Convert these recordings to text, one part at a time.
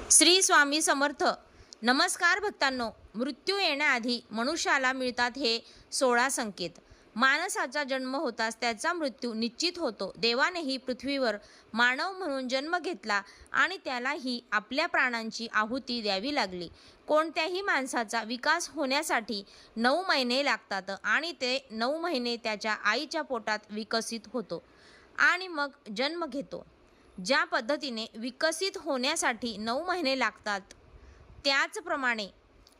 श्री स्वामी समर्थ. नमस्कार भक्तांनो. मृत्यू येण्याआधी मनुष्याला मिळतात हे 16 संकेत. माणसाचा जन्म होताच त्याचा मृत्यू निश्चित होतो. देवानेही पृथ्वीवर मानव म्हणून जन्म घेतला आणि त्यालाही आपल्या प्राणांची आहुती द्यावी लागली. कोणत्याही माणसाचा विकास होण्यासाठी 9 महिने लागतात आणि ते 9 महिने त्याच्या आईच्या पोटात विकसित होतो आणि मग जन्म घेतो. ज्या पद्धतीने विकसित होण्यासाठी 9 महिने लागतात, त्याचप्रमाणे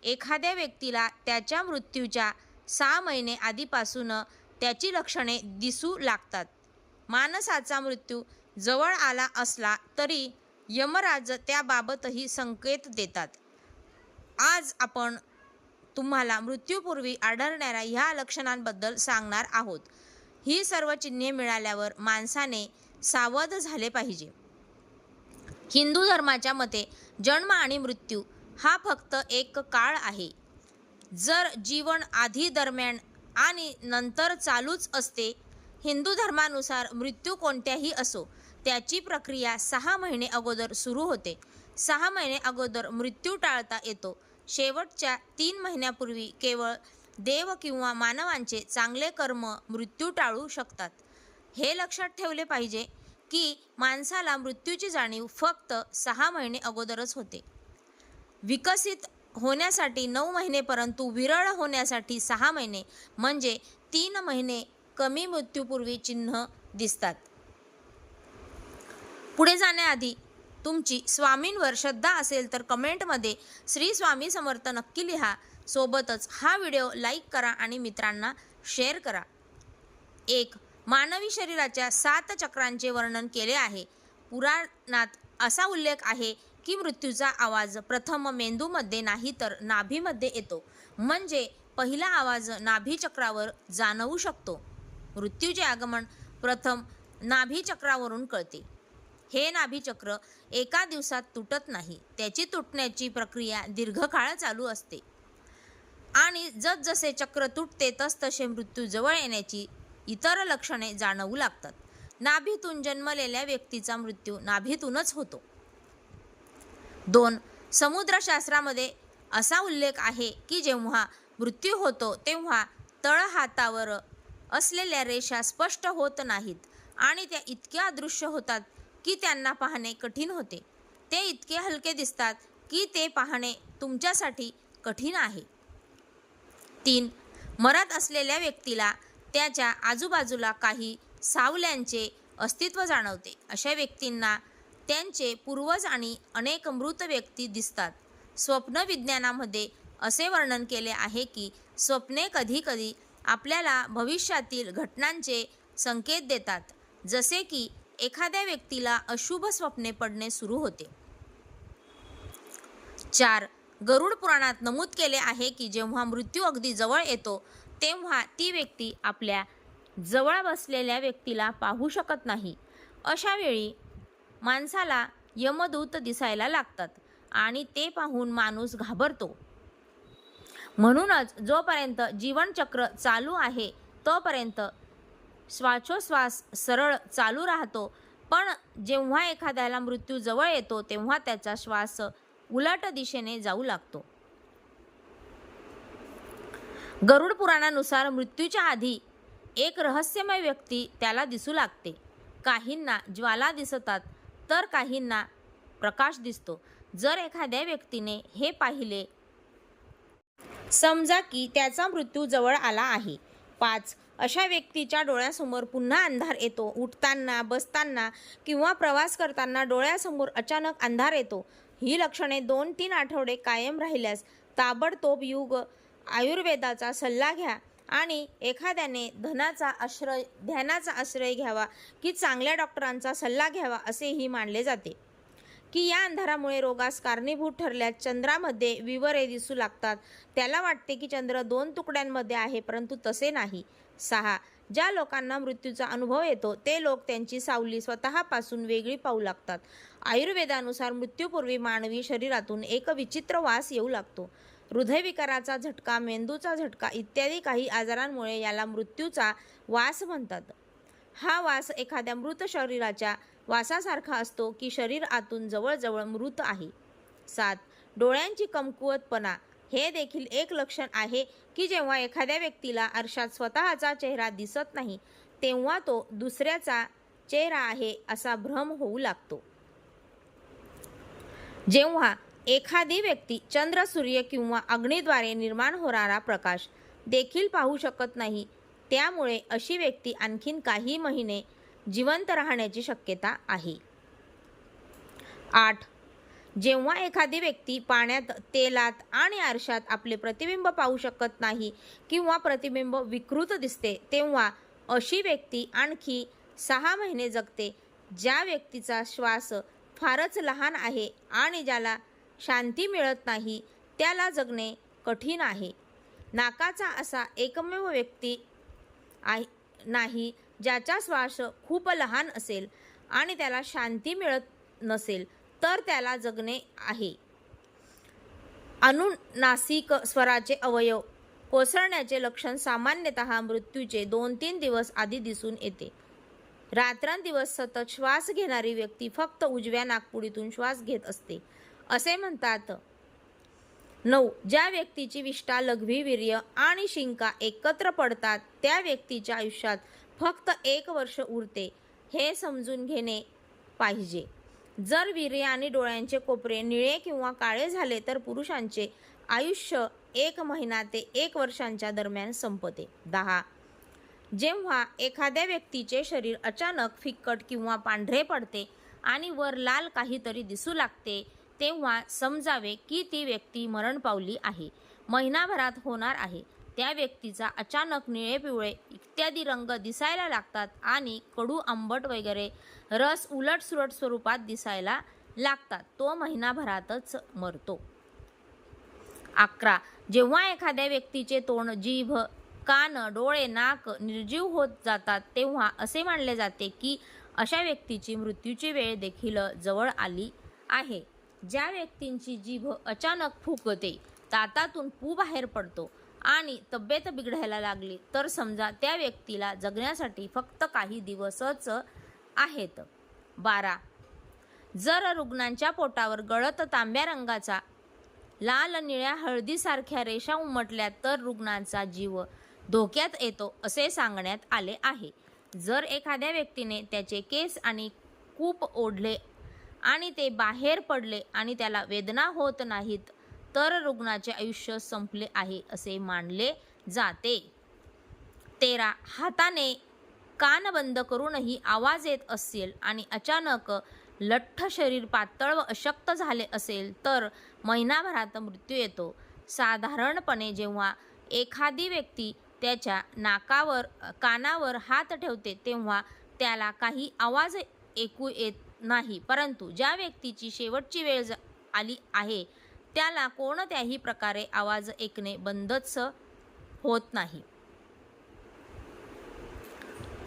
एखाद्या व्यक्तीला त्याच्या मृत्यूच्या 6 महिने आधीपासून त्याची लक्षणे दिसू लागतात. माणसाचा मृत्यू जवळ आला असला तरी यमराज त्याबाबतही संकेत देतात. आज आपण तुम्हाला मृत्यूपूर्वी आढळणाऱ्या ह्या लक्षणांबद्दल सांगणार आहोत. ही सर्व चिन्हे मिळाल्यावर माणसाने सावध झाले पाहिजे. हिंदू धर्माच्या मते जन्म आणि मृत्यू हा फक्त एक काळ आहे. जर जीवन आधी, दरम्यान आणि नंतर चालूच असते. हिंदू धर्मानुसार मृत्यू कोणत्याही असो, त्याची प्रक्रिया 6 महिने अगोदर सुरू होते. 6 महिने अगोदर मृत्यू टाळता येतो. शेवटच्या 3 महिन्यापूर्वी केवळ देव किंवा मानवांचे चांगले कर्म मृत्यू टाळू शकतात. हे लक्षात ठेवले पाहिजे की माणसाला मृत्यूची जाणीव फक्त 6 महिने अगोदरच होते. विकसित होण्यासाठी 9 महिने, परंतु विरळ होण्यासाठी 6 महिने म्हणजे 3 महिने कमी मृत्यूपूर्वी चिन्ह दिसतात. पुढे जाण्याआधी तुमची स्वामींवर श्रद्धा असेल तर कमेंटमध्ये श्री स्वामी समर्थ नक्की लिहा. सोबतच हा व्हिडिओ लाईक करा आणि मित्रांना शेअर करा. 1. मानवी शरीराच्या 7 चक्रांचे वर्णन केले आहे. पुराणात असा उल्लेख आहे की मृत्यूचा आवाज प्रथम मेंदूमध्ये नाही तर नाभीमध्ये येतो. म्हणजे पहिला आवाज नाभीचक्रावर जाणवू शकतो. मृत्यूचे आगमन प्रथम नाभीचक्रावरून कळते. हे नाभीचक्र एका दिवसात तुटत नाही. त्याची तुटण्याची प्रक्रिया दीर्घकाळ चालू असते आणि जसजसे चक्र तुटते तसतसे मृत्यू जवळ येण्याची इतर लक्षणे जाणवू लागतात. नाभीतून जन्मलेल्या व्यक्तीचा मृत्यू नाभीतूनच होतो. 2. समुद्रशास्त्रामध्ये असा उल्लेख आहे की जेव्हा मृत्यू होतो तेव्हा तळहातावर असलेल्या रेषा स्पष्ट होत नाहीत आणि त्या इतक्या अदृश्य होतात की त्यांना पाहणे कठीण होते. ते इतके हलके दिसतात की ते पाहणे तुमच्यासाठी कठीण आहे. 3. मरत असलेल्या व्यक्तीला त्याच्या आजूबाजूला काही सावल्यांचे अस्तित्व जाणवते. अशा व्यक्तींना त्यांचे पूर्वज आणि अनेक मृत व्यक्ती दिसतात. स्वप्नविज्ञानामध्ये असे वर्णन केले आहे की स्वप्ने कधीकधी आपल्याला भविष्यातील घटनांचे संकेत देतात, जसे की एखाद्या व्यक्तीला अशुभ स्वप्ने पडणे सुरू होते. 4. गरुड पुराणात नमूद केले आहे की जेव्हा मृत्यू अगदी जवळ येतो तेव्हा ती व्यक्ती आपल्या जवळ बसलेल्या व्यक्तीला पाहू शकत नाही. अशा वेळी माणसाला यमदूत दिसायला लागतात आणि ते पाहून माणूस घाबरतो. म्हणूनच जोपर्यंत जीवनचक्र चालू आहे तोपर्यंत श्वासोच्छ्वास सरळ चालू राहतो, पण जेव्हा एखाद्याला मृत्यू जवळ येतो तेव्हा त्याचा श्वास उलट दिशेने जाऊ लागतो. गरुड पुराणानुसार मृत्यूच्या आधी एक रहस्यमय व्यक्ती त्याला दिसू लागते. काहींना ज्वाला दिसतात तर काहींना प्रकाश दिसतो. जर एखाद्या व्यक्तीने हे पाहिले, समजा की त्याचा मृत्यू जवळ आला आहे. 5. अशा व्यक्तीच्या डोळ्यासमोर पुन्हा अंधार येतो. उठताना, बसताना किंवा प्रवास करताना डोळ्यासमोर अचानक अंधार येतो. ही लक्षणे 2-3 आठवडे कायम राहिल्यास ताबडतोब आयुर्वेदाचा सल्ला घ्या आणि एखाद्याने ध्यानाचा आश्रय घ्यावा की चांगल्या डॉक्टरांचा सल्ला घ्यावा असेही मानले जाते. की या अंधारामुळे रोगास कारणीभूत ठरल्यास चंद्रामध्ये विवरे दिसू लागतात. त्याला वाटते की चंद्र 2 तुकड्यांमध्ये आहे, परंतु तसे नाही. 6. ज्या लोकांना मृत्यूचा अनुभव येतो ते लोक त्यांची सावली स्वतःपासून वेगळी पाहू लागतात. आयुर्वेदानुसार मृत्यूपूर्वी मानवी शरीरातून एक विचित्र वास येऊ लागतो. हृदयविकाराचा झटका, मेंदूचा झटका इत्यादी काही आजारांमुळे याला मृत्यूचा वास म्हणतात. हा वास एखाद्या मृत शरीराच्या वासासारखा असतो की शरीर आतून जवळजवळ मृत आहे. 7. डोळ्यांची कमकुवतपणा हे देखील एक लक्षण आहे की जेव्हा एखाद्या व्यक्तीला आरशात स्वतःचा चेहरा दिसत नाही तेव्हा तो दुसऱ्याचा चेहरा आहे असा भ्रम होऊ लागतो. जेव्हा एखादी व्यक्ती चंद्र, सूर्य किंवा अग्नीद्वारे निर्माण होणारा प्रकाश देखील पाहू शकत नाही, त्यामुळे अशी व्यक्ती आणखीन काही महिने जिवंत राहण्याची शक्यता आहे. 8. जेव्हा एखादी व्यक्ती पाण्यात, तेलात आणि आरशात आपले प्रतिबिंब पाहू शकत नाही किंवा प्रतिबिंब विकृत दिसते, तेव्हा अशी व्यक्ती आणखी 6 महिने जगते. ज्या व्यक्तीचा श्वास फारच लहान आहे आणि ज्याला शांती मिळत नाही त्याला जगणे कठीण आहे. नाकाचा असा एकमेव व्यक्ती नाही ज्याचा श्वास खूप लहान असेल आणि त्याला शांती मिळत नसेल तर त्याला जगणे आहे. अनुनासिक स्वराचे अवयव कोसळण्याचे लक्षण सामान्यतः मृत्यूचे 2-3 दिवस आधी दिसून येते. रात्रंदिवस सतत श्वास घेणारी व्यक्ती फक्त उजव्या नाकपुडीतून श्वास घेत असते असे म्हणतात. 9. ज्या व्यक्तीची विष्ठा, लघवी, वीर्य आणि शिंका एकत्र पडतात त्या व्यक्तीच्या आयुष्यात फक्त 1 वर्ष उरते हे समजून घेणे पाहिजे. जर वीर्य आणि डोळ्यांचे कोपरे निळे किंवा काळे झाले तर पुरुषांचे आयुष्य 1 महिना ते 1 वर्षांच्या दरम्यान संपते. 10. जेव्हा एखाद्या व्यक्तीचे शरीर अचानक फिक्कट किंवा पांढरे पडते आणि वर लाल काहीतरी दिसू लागते तेव्हा समजावे की ती व्यक्ती मरण पावली आहे. महिनाभरात होणार आहे. त्या व्यक्तीचा अचानक निळे, पिवळे इत्यादी रंग दिसायला लागतात आणि कडू, आंबट वगैरे रस उलटसुलट स्वरूपात दिसायला लागतात. तो महिनाभरातच मरतो. 11. जेव्हा एखाद्या व्यक्तीचे तोंड, जीभ, कान, डोळे, नाक निर्जीव होत जातात तेव्हा असे मानले जाते की अशा व्यक्तीची मृत्यूची वेळ देखील जवळ आली आहे. ज्या व्यक्तींची जीभ अचानक फुगते, दातातून पू बाहेर पडतो आणि तब्येत बिघडायला लागली तर समजा त्या व्यक्तीला जगण्यासाठी फक्त काही दिवसच आहेत. 12. जर रुग्णांच्या पोटावर गडद तांब्या रंगाचा लाल, निळ्या, हळदीसारख्या रेषा उमटल्या तर रुग्णाचा जीव धोक्यात येतो असे सांगण्यात आले आहे. जर एखाद्या व्यक्तीने त्याचे केस आणि कूप ओढले आणि ते बाहेर पडले आणि त्याला वेदना होत नाहीत तर रुग्णाचे आयुष्य संपले आहे असे मानले जाते. 13. हाताने कान बंद करूनही आवाज येत असेल आणि अचानक लठ्ठ शरीर, पातळ व अशक्त झाले असेल तर महिनाभरात मृत्यू येतो. साधारणपणे जेव्हा एखादी व्यक्ती त्याच्या कानावर हात ठेवते तेव्हा त्याला काही आवाज ऐकू येत नाही, परंतु ज्या व्यक्तीची शेवटची वेळ आली आहे त्याला कोणत्याही प्रकारे आवाज ऐकणे बंदच होत नाही.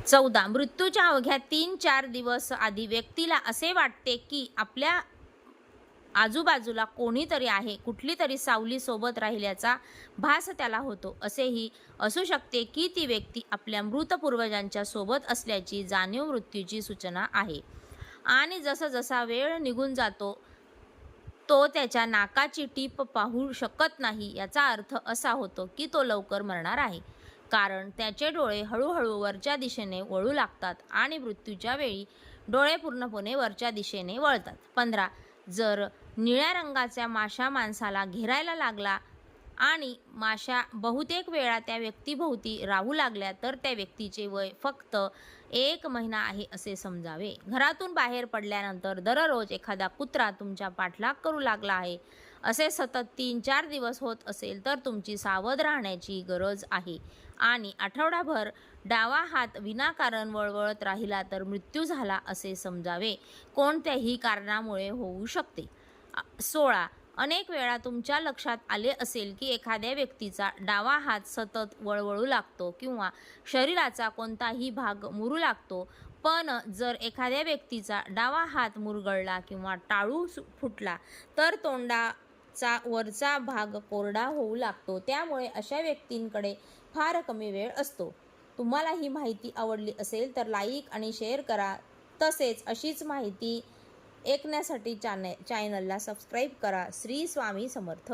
14. मृत्यूच्या अवघ्या 3-4 दिवस आधी व्यक्तीला असे वाटते की आपल्या आजूबाजूला कोणीतरी आहे, कुठली तरी सावली सोबत राहिल्याचा भास त्याला होतो. असेही असू शकते की ती व्यक्ती आपल्या मृत पूर्वजांच्या सोबत असल्याची जाणीव मृत्यूची सूचना आहे. आणि जसा वेळ निघून जातो तो त्याच्या नाकाची टीप पाहू शकत नाही याचा अर्थ असा होतो की तो लवकर मरणार आहे, कारण त्याचे डोळे हळूहळू वरच्या दिशेने वळू लागतात आणि मृत्यूच्या वेळी डोळे पूर्णपणे वरच्या दिशेने वळतात. 15. जर निळ्या रंगाचा माशा माणसाला घेरायला लागला आणि माशा बहुतेक वेळा त्या व्यक्तीभोवती राहू लागल्या तर त्या व्यक्तीचे वय फक्त 1 महिना आहे असे समजावे. घरातून बाहेर पडल्यानंतर दररोज एखादा कुत्रा तुमच्या पाठलाग करू लागला आहे असे सतत 3-4 दिवस होत असेल तर तुमची सावध राहण्याची गरज आहे आणि आठवडाभर डावा हात विनाकारण वळवळत राहिला तर मृत्यू झाला असे समजावे. कोणत्याही कारणामुळे होऊ शकते. 16. अनेक वेळा तुमच्या लक्षात आले असेल की एखाद्या व्यक्तीचा डावा हात सतत वळवळू लागतो किंवा शरीराचा कोणताही भाग मुरू लागतो, पण जर एखाद्या व्यक्तीचा डावा हात मुरगळला किंवा टाळू फुटला तर तोंडाचा वरचा भाग कोरडा होऊ लागतो. त्यामुळे अशा व्यक्तींकडे फार कमी वेळ असतो. तुम्हाला ही माहिती आवडली असेल तर लाईक आणि शेअर करा. तसेच अशीच माहिती ऐकण्यासाठी चॅनलला सबस्क्राईब करा. श्री स्वामी समर्थ.